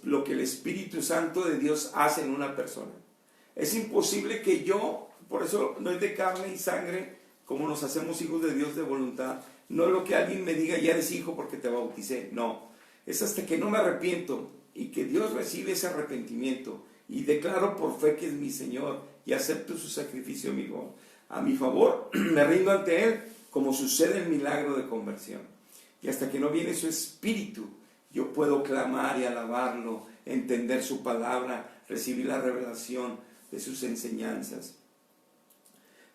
lo que el Espíritu Santo de Dios hace en una persona. Es imposible que yo, por eso no es de carne y sangre, como nos hacemos hijos de Dios de voluntad. No es lo que alguien me diga, ya eres hijo porque te bauticé. No, es hasta que no me arrepiento y que Dios recibe ese arrepentimiento y declaro por fe que es mi Señor y acepto su sacrificio a mi favor, me rindo ante Él, como sucede el milagro de conversión. Y hasta que no viene su Espíritu, yo puedo clamar y alabarlo, entender su palabra, recibir la revelación de sus enseñanzas.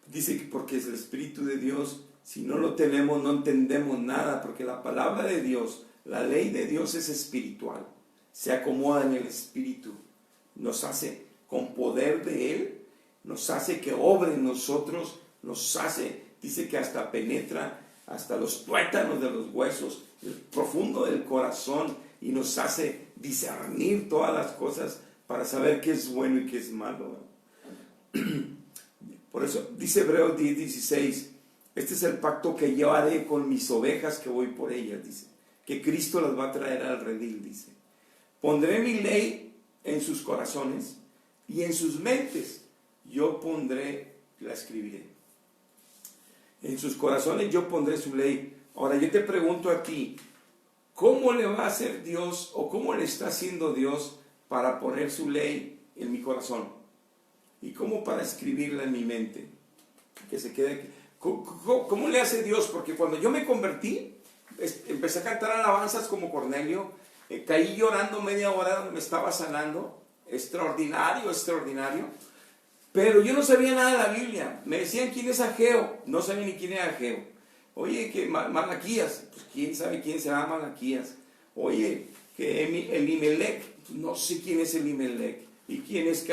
Dice que porque es el Espíritu de Dios, si no lo tenemos no entendemos nada, porque la palabra de Dios, la ley de Dios es espiritual, se acomoda en el Espíritu, nos hace con poder de Él, nos hace que obre en nosotros, nos hace, dice que hasta penetra hasta los tuétanos de los huesos, el profundo del corazón, y nos hace discernir todas las cosas para saber qué es bueno y qué es malo. Por eso dice Hebreos 10:16, este es el pacto que yo haré con mis ovejas que voy por ellas, dice, que Cristo las va a traer al redil, dice. Pondré mi ley en sus corazones y en sus mentes yo la escribiré. En sus corazones yo pondré su ley. Ahora yo te pregunto a ti, ¿cómo le va a hacer Dios o cómo le está haciendo Dios para poner su ley en mi corazón? ¿Y cómo para escribirla en mi mente? Que se quede. ¿Cómo le hace Dios? Porque cuando yo me convertí, empecé a cantar alabanzas como Cornelio, caí llorando media hora donde me estaba sanando, extraordinario, extraordinario, pero yo no sabía nada de la Biblia. Me decían quién es Ageo, no sabía ni quién era Ageo. Oye, que Malaquías, pues quién sabe quién se llama Malaquías. Oye, que Elimelech, pues no sé quién es Elimelech, y quién es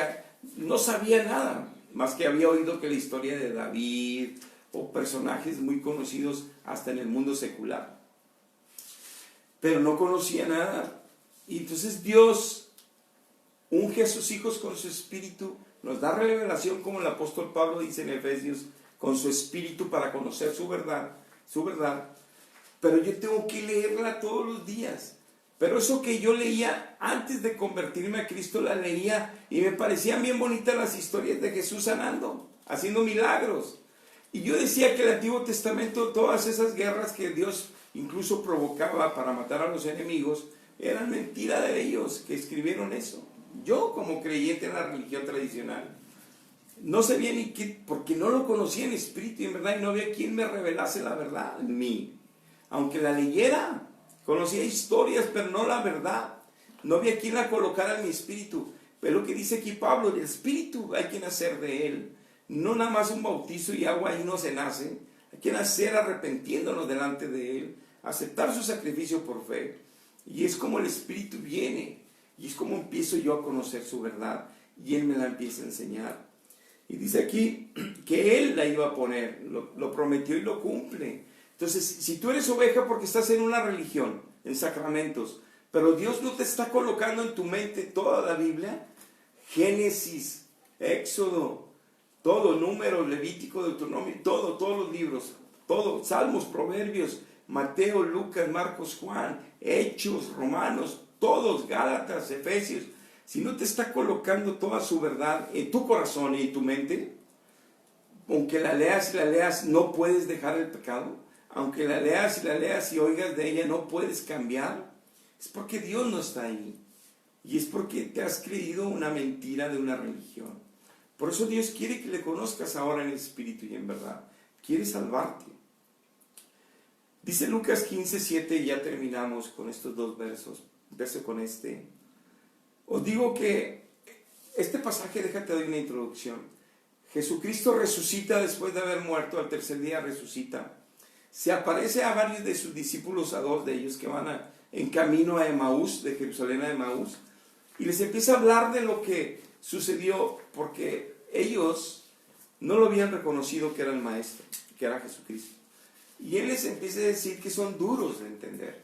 no sabía nada, más que había oído que la historia de David, o personajes muy conocidos hasta en el mundo secular, pero no conocía nada. Y entonces Dios unge a sus hijos con su Espíritu, nos da revelación, como el apóstol Pablo dice en Efesios, con su Espíritu para conocer su verdad, pero yo tengo que leerla todos los días. Pero eso que yo leía antes de convertirme a Cristo, la leía y me parecían bien bonitas las historias de Jesús sanando, haciendo milagros. Y yo decía que el Antiguo Testamento, todas esas guerras que Dios incluso provocaba para matar a los enemigos, eran mentira de ellos que escribieron eso. Yo, como creyente en la religión tradicional, no sabía ni qué, porque no lo conocía en espíritu y en verdad, y no había quien me revelase la verdad en mí. Aunque la leyera, conocía historias, pero no la verdad. No había quien la colocara en mi espíritu. Pero lo que dice aquí Pablo, el espíritu hay que nacer de él. No nada más un bautizo y agua ahí no se nace. Hay que nacer arrepentiéndonos delante de él, aceptar su sacrificio por fe. Y es como el espíritu viene, y es como empiezo yo a conocer su verdad, y él me la empieza a enseñar. Y dice aquí que él la iba a poner, lo prometió y lo cumple. Entonces, si tú eres oveja porque estás en una religión, en sacramentos, pero Dios no te está colocando en tu mente toda la Biblia, Génesis, Éxodo, todo, Números, Levítico, Deuteronomio, todos los libros, todo, Salmos, Proverbios, Mateo, Lucas, Marcos, Juan, Hechos, Romanos, todos, Gálatas, Efesios, si no te está colocando toda su verdad en tu corazón y en tu mente, aunque la leas y la leas, no puedes dejar el pecado. Aunque la leas y la leas y oigas de ella, no puedes cambiar. Es porque Dios no está ahí. Y es porque te has creído una mentira de una religión. Por eso Dios quiere que le conozcas ahora en espíritu y en verdad. Quiere salvarte. Dice Lucas 15:7, y ya terminamos con estos dos versos. Empiezo con este. Os digo que este pasaje, déjate doy una introducción. Jesucristo resucita después de haber muerto, al tercer día resucita. Se aparece a varios de sus discípulos, a dos de ellos que van en camino a Emaús, de Jerusalén a Emaús, y les empieza a hablar de lo que sucedió, porque ellos no lo habían reconocido que era el Maestro, que era Jesucristo. Y él les empieza a decir que son duros de entender.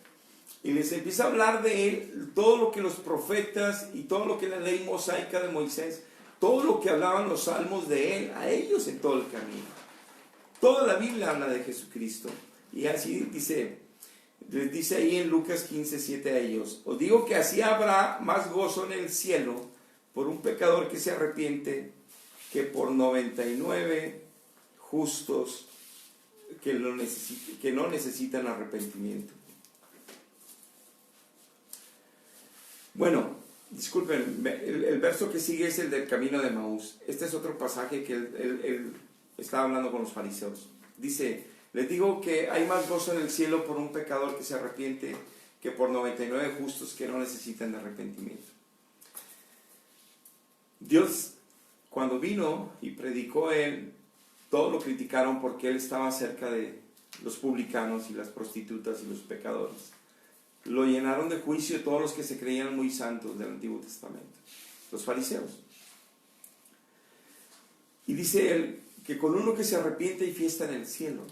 Y les empieza a hablar de él, todo lo que los profetas y todo lo que la ley mosaica de Moisés, todo lo que hablaban los salmos de él, a ellos en todo el camino. Toda la Biblia habla de Jesucristo. Y así les dice ahí en Lucas 15:7 a ellos: os digo que así habrá más gozo en el cielo por un pecador que se arrepiente que por 99 justos que no necesitan arrepentimiento. Bueno, disculpen, el verso que sigue es el del camino de Maús. Este es otro pasaje que él estaba hablando con los fariseos. Dice, les digo que hay más gozo en el cielo por un pecador que se arrepiente que por 99 justos que no necesitan de arrepentimiento. Dios, cuando vino y predicó él, todos lo criticaron porque él estaba cerca de los publicanos y las prostitutas y los pecadores. Lo llenaron de juicio todos los que se creían muy santos del Antiguo Testamento, los fariseos. Y dice él que con uno que se arrepiente hay fiesta en el cielo,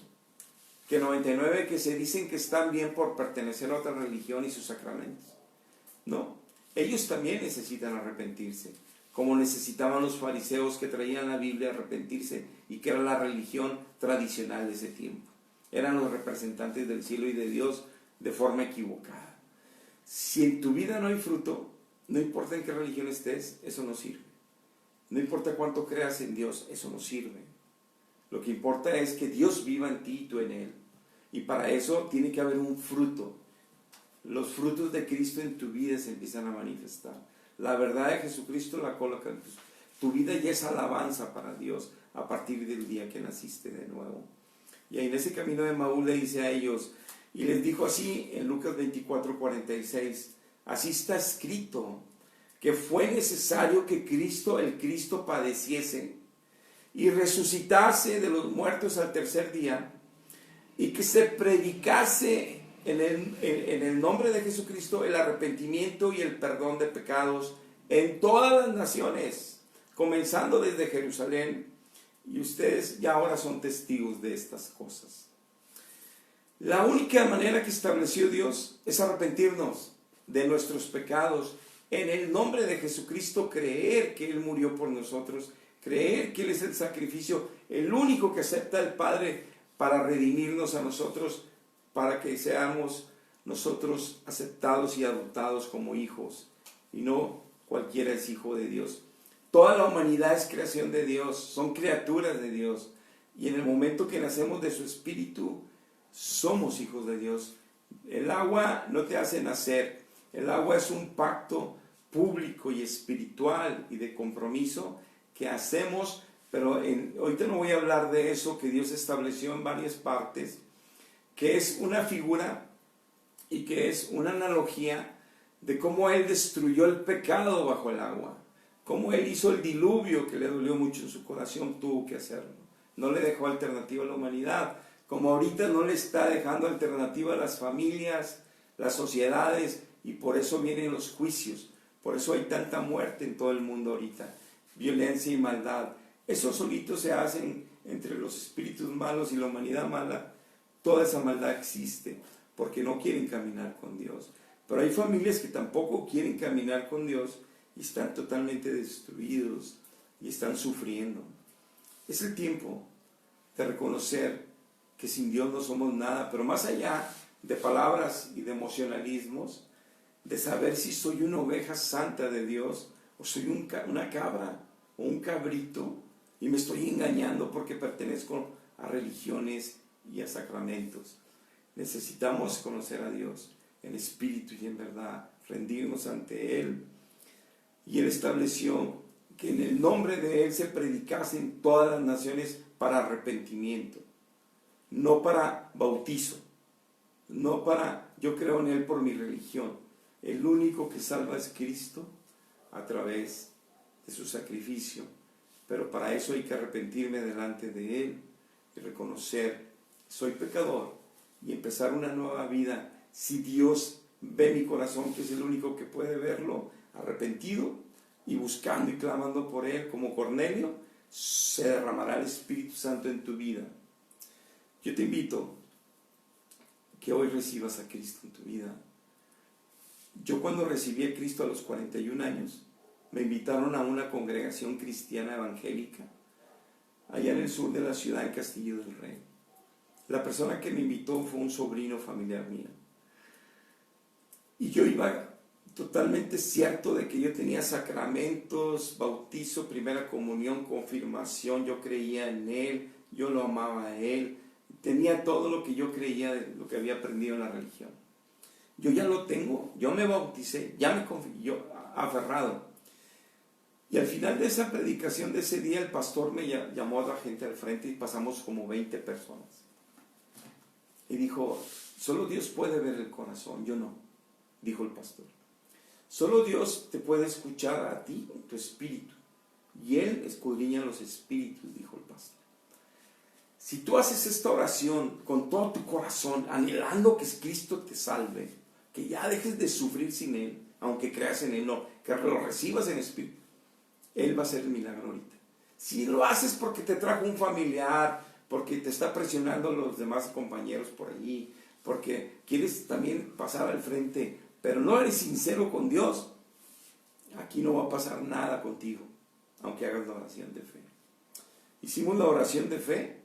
que 99 que se dicen que están bien por pertenecer a otra religión y sus sacramentos. No, ellos también necesitan arrepentirse, como necesitaban los fariseos que traían la Biblia a arrepentirse y que era la religión tradicional de ese tiempo. Eran los representantes del cielo y de Dios de forma equivocada. Si en tu vida no hay fruto, no importa en qué religión estés, eso no sirve. No importa cuánto creas en Dios, eso no sirve. Lo que importa es que Dios viva en ti y tú en Él. Y para eso tiene que haber un fruto. Los frutos de Cristo en tu vida se empiezan a manifestar. La verdad de Jesucristo la coloca en tu vida y es alabanza para Dios a partir del día que naciste de nuevo. Y ahí en ese camino de Maús le dice a ellos, y les dijo así en Lucas 24:46, así está escrito, que fue necesario que el Cristo padeciese y resucitase de los muertos al tercer día, y que se predicase en el nombre de Jesucristo el arrepentimiento y el perdón de pecados en todas las naciones, comenzando desde Jerusalén, y ustedes ya ahora son testigos de estas cosas. La única manera que estableció Dios es arrepentirnos de nuestros pecados, en el nombre de Jesucristo, creer que Él murió por nosotros, creer que Él es el sacrificio, el único que acepta el Padre para redimirnos a nosotros, para que seamos nosotros aceptados y adoptados como hijos, y no cualquiera es hijo de Dios. Toda la humanidad es creación de Dios, son criaturas de Dios, y en el momento que nacemos de su espíritu, somos hijos de Dios. El agua no te hace nacer, el agua es un pacto público y espiritual y de compromiso que hacemos, pero ahorita no voy a hablar de eso que Dios estableció en varias partes, que es una figura y que es una analogía de cómo Él destruyó el pecado bajo el agua, cómo Él hizo el diluvio que le dolió mucho en su corazón, tuvo que hacerlo, no le dejó alternativa a la humanidad, como ahorita no le está dejando alternativa a las familias, las sociedades, y por eso vienen los juicios, por eso hay tanta muerte en todo el mundo ahorita, violencia y maldad. Esos solitos se hacen entre los espíritus malos y la humanidad mala. Toda esa maldad existe porque no quieren caminar con Dios. Pero hay familias que tampoco quieren caminar con Dios y están totalmente destruidos y están sufriendo. Es el tiempo de reconocer que sin Dios no somos nada, pero más allá de palabras y de emocionalismos, de saber si soy una oveja santa de Dios o soy una cabra o un cabrito y me estoy engañando porque pertenezco a religiones y a sacramentos. Necesitamos conocer a Dios en espíritu y en verdad, rendirnos ante Él. Y Él estableció que en el nombre de Él se predicase en todas las naciones para arrepentimiento, no para bautizo, no para yo creo en Él por mi religión. El único que salva es Cristo a través de su sacrificio, pero para eso hay que arrepentirme delante de Él y reconocer soy pecador y empezar una nueva vida. Si Dios ve mi corazón, que es el único que puede verlo, arrepentido y buscando y clamando por Él como Cornelio, se derramará el Espíritu Santo en tu vida. Yo te invito que hoy recibas a Cristo en tu vida. Yo cuando recibí a Cristo a los 41 años, me invitaron a una congregación cristiana evangélica allá en el sur de la ciudad, en Castillo del Rey. La persona que me invitó fue un sobrino familiar mío. Y yo iba totalmente cierto de que yo tenía sacramentos, bautizo, primera comunión, confirmación, yo creía en Él, yo lo amaba a Él, tenía todo lo que yo creía de lo que había aprendido en la religión. Yo ya lo tengo, yo me bauticé, ya me confirmé, aferrado. Y al final de esa predicación de ese día, el pastor me llamó a la gente al frente y pasamos como 20 personas. Y dijo, solo Dios puede ver el corazón, yo no, dijo el pastor. Solo Dios te puede escuchar a ti, tu espíritu. Y Él escudriña los espíritus, dijo el pastor. Si tú haces esta oración con todo tu corazón, anhelando que Cristo te salve, que ya dejes de sufrir sin Él, aunque creas en Él, no, que lo recibas en espíritu, Él va a hacer el milagro ahorita. Si lo haces porque te trajo un familiar, porque te está presionando los demás compañeros por allí, porque quieres también pasar al frente, pero no eres sincero con Dios, aquí no va a pasar nada contigo, aunque hagas la oración de fe. Hicimos la oración de fe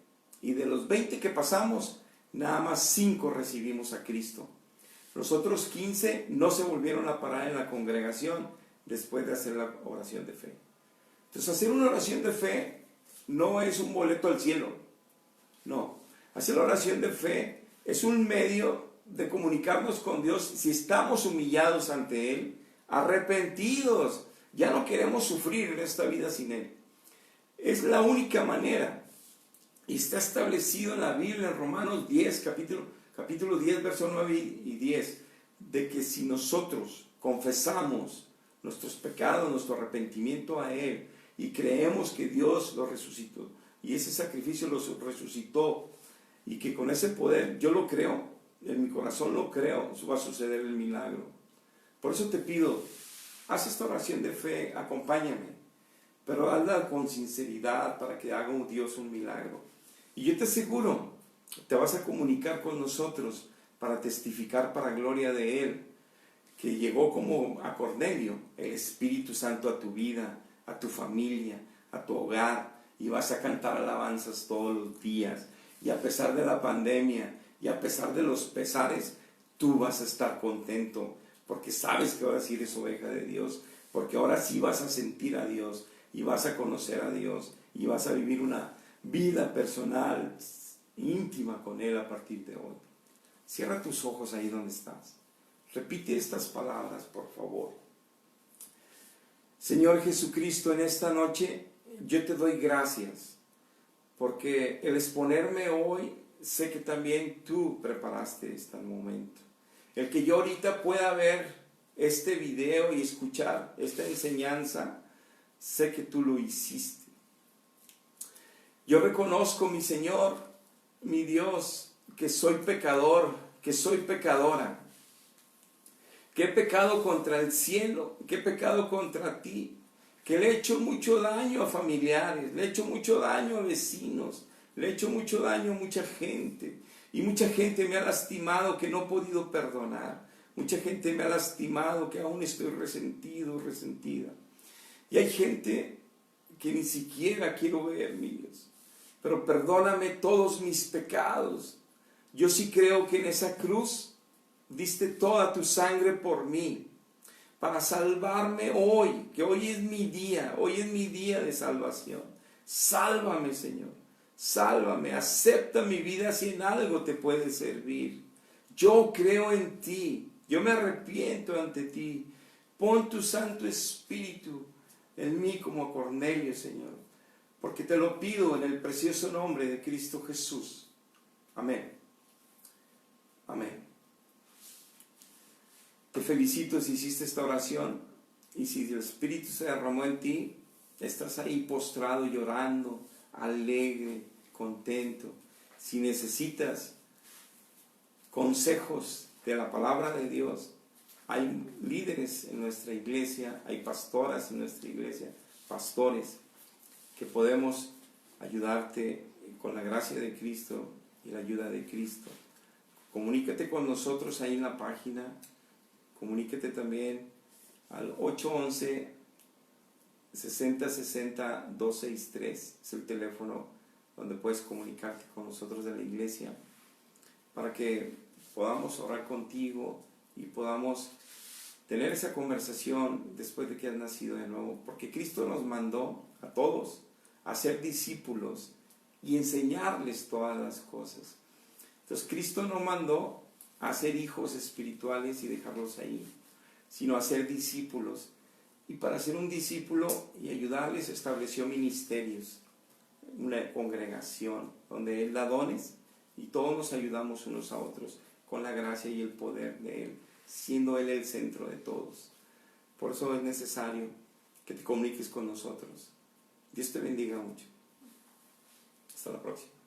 y de los 20 que pasamos, nada más 5 recibimos a Cristo. Los otros 15 no se volvieron a parar en la congregación después de hacer la oración de fe. Entonces, hacer una oración de fe no es un boleto al cielo. No. Hacer la oración de fe es un medio de comunicarnos con Dios si estamos humillados ante Él, arrepentidos. Ya no queremos sufrir en esta vida sin Él. Es la única manera. Y está establecido en la Biblia, en Romanos 10, capítulo 10, versos 9 y 10, de que si nosotros confesamos nuestros pecados, nuestro arrepentimiento a Él, y creemos que Dios lo resucitó, y ese sacrificio lo resucitó, y que con ese poder, yo lo creo, en mi corazón lo creo, va a suceder el milagro. Por eso te pido, haz esta oración de fe, acompáñame, pero hazla con sinceridad para que haga Dios un milagro. Y yo te aseguro, te vas a comunicar con nosotros para testificar para gloria de Él, que llegó como a Cornelio, el Espíritu Santo a tu vida, a tu familia, a tu hogar, y vas a cantar alabanzas todos los días. Y a pesar de la pandemia, y a pesar de los pesares, tú vas a estar contento, porque sabes que ahora sí eres oveja de Dios, porque ahora sí vas a sentir a Dios, y vas a conocer a Dios, y vas a vivir una vida personal, íntima con Él a partir de hoy. Cierra tus ojos ahí donde estás. Repite estas palabras, por favor. Señor Jesucristo, en esta noche yo te doy gracias, porque el exponerme hoy, sé que también tú preparaste este momento. El que yo ahorita pueda ver este video y escuchar esta enseñanza, sé que tú lo hiciste. Yo reconozco, mi Señor, mi Dios, que soy pecador, que soy pecadora, que he pecado contra el cielo, que he pecado contra ti, que le he hecho mucho daño a familiares, le he hecho mucho daño a vecinos, le he hecho mucho daño a mucha gente, y mucha gente me ha lastimado que no he podido perdonar, mucha gente me ha lastimado que aún estoy resentido, resentida, y hay gente que ni siquiera quiero ver, mi Dios. Pero perdóname todos mis pecados. Yo sí creo que en esa cruz diste toda tu sangre por mí, para salvarme hoy, que hoy es mi día de salvación. Sálvame, Señor, sálvame, acepta mi vida si en algo te puede servir. Yo creo en ti, yo me arrepiento ante ti. Pon tu Santo Espíritu en mí como a Cornelio, Señor, porque te lo pido en el precioso nombre de Cristo Jesús. Amén. Amén. Te felicito si hiciste esta oración, y si el Espíritu se derramó en ti, estás ahí postrado, llorando, alegre, contento. Si necesitas consejos de la palabra de Dios, hay líderes en nuestra iglesia, hay pastoras en nuestra iglesia, pastores, que podemos ayudarte con la gracia de Cristo y la ayuda de Cristo. Comunícate con nosotros ahí en la página, comunícate también al 811-6060-263, es el teléfono donde puedes comunicarte con nosotros de la iglesia, para que podamos orar contigo y podamos tener esa conversación después de que has nacido de nuevo, porque Cristo nos mandó a todos a ser discípulos y enseñarles todas las cosas. Entonces Cristo no mandó a ser hijos espirituales y dejarlos ahí, sino a ser discípulos. Y para ser un discípulo y ayudarles estableció ministerios, una congregación donde Él da dones y todos nos ayudamos unos a otros con la gracia y el poder de Él, siendo Él el centro de todos. Por eso es necesario que te comuniques con nosotros. Dios te bendiga mucho. Hasta la próxima.